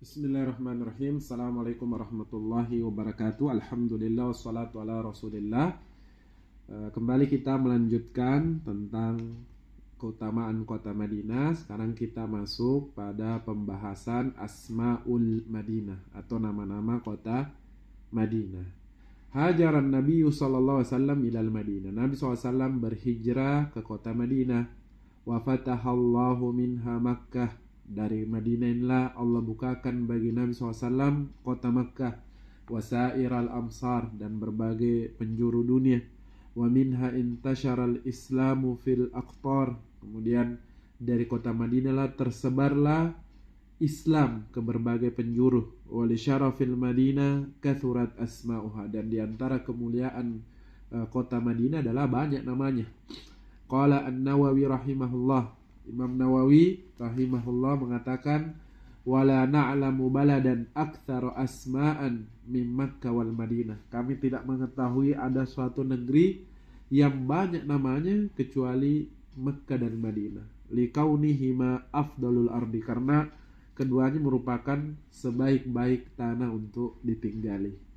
Bismillahirrahmanirrahim. Assalamualaikum warahmatullahi wabarakatuh. Alhamdulillah wassalatu ala rasulillah. Kembali kita melanjutkan tentang keutamaan kota Madinah. Sekarang kita masuk pada pembahasan Asmaul Madinah atau nama-nama kota Madinah. Hajaran Nabi sallallahu alaihi wasallam ilal Madinah. Nabi SAW berhijrah ke kota Madinah. Wa fatahallahu minha Makkah. Dari Madinah inilah Allah bukakan bagi Nabi SAW kota Makkah, wasairal amsar, dan berbagai penjuru dunia. Wa minha intasharal islamu fil aqtar. Kemudian dari kota Madinah lah tersebarlah Islam ke berbagai penjuru. Wa li syarafil Madinah kathurat asma'uha. Dan diantara kemuliaan kota Madinah adalah banyak namanya. Qala An-Nawawi rahimahullah. Imam Nawawi rahimahullah mengatakan, wala na'lamu baladan aktsara asma'an min Makkah wal Madinah. Kami tidak mengetahui ada suatu negeri yang banyak namanya kecuali Makkah dan Madinah. Likaunihima afdalul ardi, karena keduanya merupakan sebaik-baik tanah untuk ditinggali.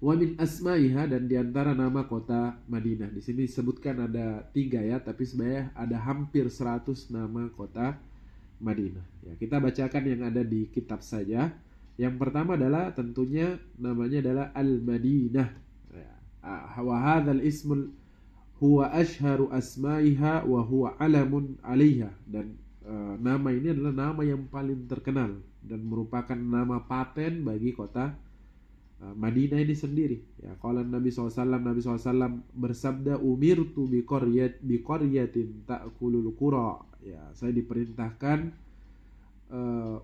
Wa min asma'iha, dan diantara nama kota Madinah. Di sini disebutkan ada 3 ya, tapi sebenarnya ada hampir 100 nama kota Madinah. Ya, kita bacakan yang ada di kitab saja. Yang pertama adalah tentunya namanya adalah Al-Madinah. Ya. Wa hadzal ismul huwa ashharu asma'iha wa huwa alamun 'alaiha. Dan nama ini adalah nama yang paling terkenal dan merupakan nama paten bagi kota Madinah ini sendiri. Ya, kalau Nabi SAW bersabda, umirtu biqaryatin ta'kulul qura. Ya, saya diperintahkan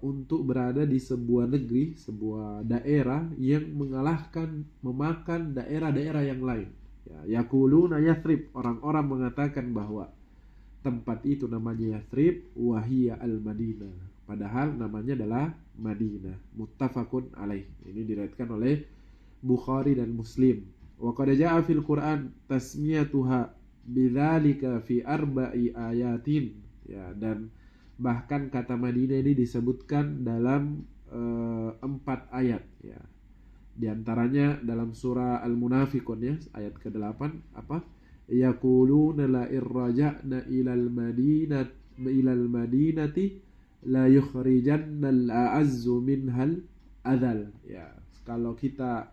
untuk berada di sebuah negeri, sebuah daerah yang memakan daerah-daerah yang lain. Ya, yaquluna Yathrib, orang-orang mengatakan bahwa tempat itu namanya Yathrib, wahiyya al-Madinah. Padahal namanya adalah Madinah. Muttafaqun alaih. Ini diriwayatkan oleh Bukhari dan Muslim. Wa qad jaa'a fil Qur'an tasmiyatuha bidzalika fi arba'i ayatin. Ya, dan bahkan kata Madinah ini disebutkan dalam 4 ayat ya. Di antaranya dalam surah Al-Munafiqun ya, ayat ke-8 apa? Yaquluna la irja'na ilal madinati la yukhrijannal a'azzu minhal adzal. Ya, kalau kita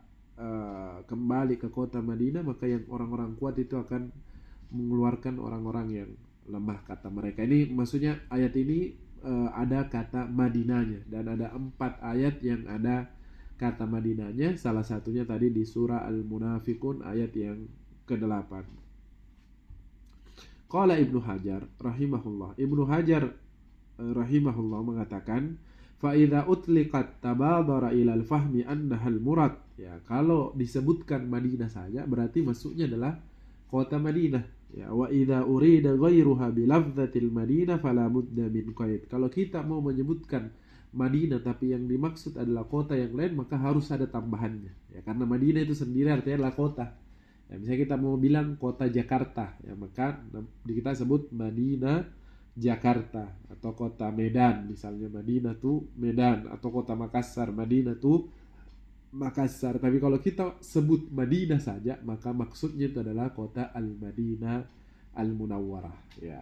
kembali ke kota Madinah, maka yang orang-orang kuat itu akan mengeluarkan orang-orang yang lemah, kata mereka. Ini maksudnya ayat ini ada kata Madinahnya, dan ada 4 ayat yang ada kata Madinahnya. Salah satunya tadi di surah Al-Munafiqun ayat yang ke-8. Qala Ibnu Hajar rahimahullah. Ibnu Hajar rahimahullah mengatakan, fa idza utliqat tabadara ilal fahmi annahal murad. Ya, kalau disebutkan Madinah saja berarti maksudnya adalah kota Madinah. Ya, wa idza urida ghairuha bi lafdzatil Madinah fala budda min qaid. Kalau kita mau menyebutkan Madinah tapi yang dimaksud adalah kota yang lain, maka harus ada tambahannya. Ya, karena Madinah itu sendiri artinya adalah kota. Ya, misalnya kita mau bilang kota Jakarta, ya maka kita sebut Madinah Jakarta, atau kota Medan misalnya Madinah tuh Medan, atau kota Makassar Madinah tuh Makassar. Tapi kalau kita sebut Madinah saja, maka maksudnya itu adalah kota Al-Madinah Al-Munawwarah ya.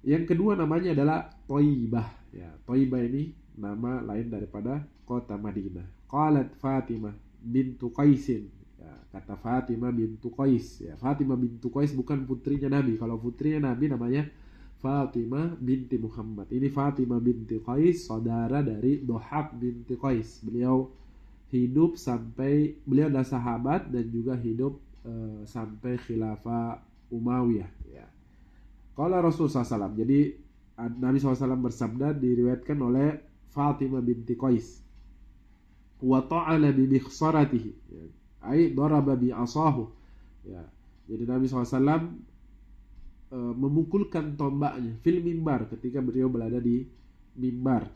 Yang kedua namanya adalah Thaibah ya. Thaibah ini nama lain daripada kota Madinah. Qalat Fatimah bintu Qaisin ya, kata Fatimah bintu Qais ya. Fatimah bintu Qais bukan putrinya Nabi. Kalau putrinya Nabi namanya Fatimah binti Muhammad. Ini Fatimah binti Qais, saudara dari Dohab binti Qais. Beliau adalah sahabat dan juga hidup sampai khilafah Umayyah ya. Qala Rasulullah SAW. Jadi Nabi SAW bersabda, diriwayatkan oleh Fatimah binti Qais, wa ta'ala bi bikhsaratihi ya, ai daraba bi asahu ya. Jadi Nabi SAW memukulkan tombaknya fil mimbar, ketika beliau berada di mimbar,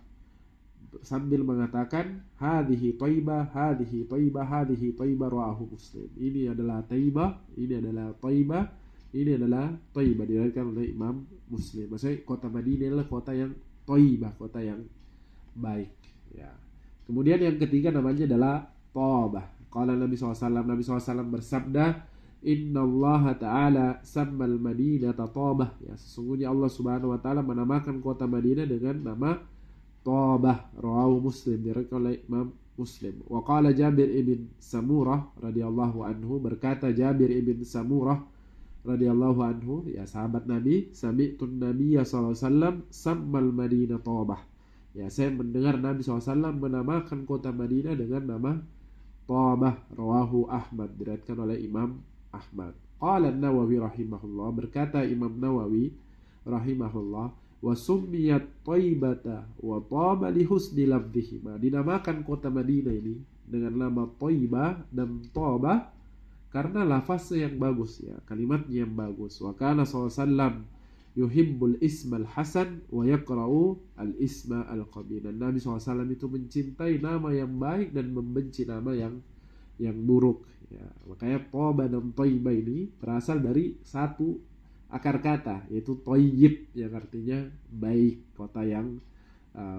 sambil mengatakan hadhihi thaibah hadhihi thaibah hadhihi thaibah, rawahu Muslim. Ini adalah Thaibah, ini adalah Thaibah, ini adalah Thaibah, diriwayatkan oleh Imam Muslim. Maksudnya kota Madinah adalah kota yang Thaibah, kota yang baik. Ya. Kemudian yang ketiga namanya adalah Thabah. Qala Nabi SAW, Nabi SAW bersabda, Inna Allah Ta'ala sammal Madinata Thabah. Ya, sesungguhnya Allah Subhanahu Wa Ta'ala menamakan kota Madinah dengan nama Thabah. Rawahu Muslim, diriwayatkan oleh Imam Muslim. Wa qala Jabir ibn Samurah radhiyallahu anhu, berkata Jabir ibn Samurah radhiyallahu anhu, ya sahabat Nabi, sami'tun Nabiyya sallallahu alaihi wasallam sammal Madinah Thabah. Ya, saya mendengar Nabi SAW menamakan kota Madinah dengan nama Thabah. Rawahu Ahmad, diriwayatkan oleh Imam Ahmad. Qala An-Nawawi rahimahullah, berkata Imam Nawawi rahimahullah, wa summiyat Thaibata wa Thaba li husni lafdhihima. Dinamakan kota Madinah ini dengan nama Thaibah dan Thaba karena lafaznya yang bagus, ya, kalimatnya yang bagus. Wa kana sallallahu yuhibbul ismal hasan wa yaqra'u al isma al qabih. Dan Nabi SAW itu mencintai nama yang baik dan membenci nama yang buruk, ya. Makanya Thaba dan Thaibah ini berasal dari satu akar kata, yaitu Thayyib, yang artinya baik, kota yang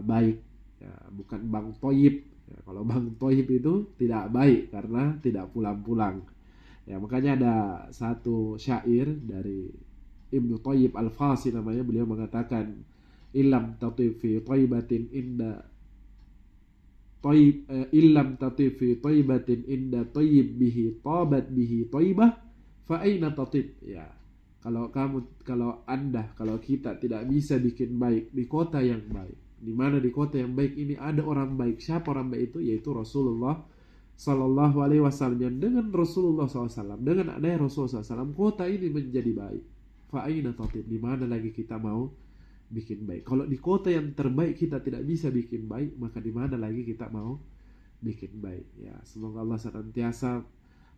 baik, ya, bukan Bang Thayyib, ya. Kalau Bang Thayyib itu tidak baik karena tidak pulang-pulang, ya. Makanya ada satu syair dari Ibnu Thayyib Al-Fasi namanya, beliau mengatakan, illam tatib fi thaybatin inda illam tatib fi thaybatin inda thayyib bihi tabat bihi thaybah fa aina tatib. Ya, kalau kita tidak bisa bikin baik di kota yang baik, di mana di kota yang baik ini ada orang baik. Siapa orang baik itu? Yaitu Rasulullah Sallallahu Alaihi Wasallam. Dan dengan Rasulullah SAW, dengan adanya Rasulullah SAW, kota ini menjadi baik. Fa'aina tatib, di mana lagi kita mau bikin baik? Kalau di kota yang terbaik kita tidak bisa bikin baik, maka di mana lagi kita mau bikin baik? Ya, semoga Allah senantiasa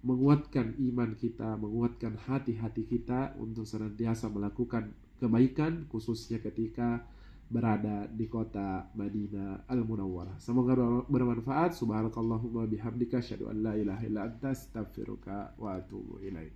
menguatkan iman kita, menguatkan hati-hati kita untuk senantiasa melakukan kebaikan, khususnya ketika berada di kota Madinah Al-Munawwarah. Semoga bermanfaat. Subhanakallahumma bihamdika asyhadu an la ilaha illa anta astaghfiruka wa atubu ilaik.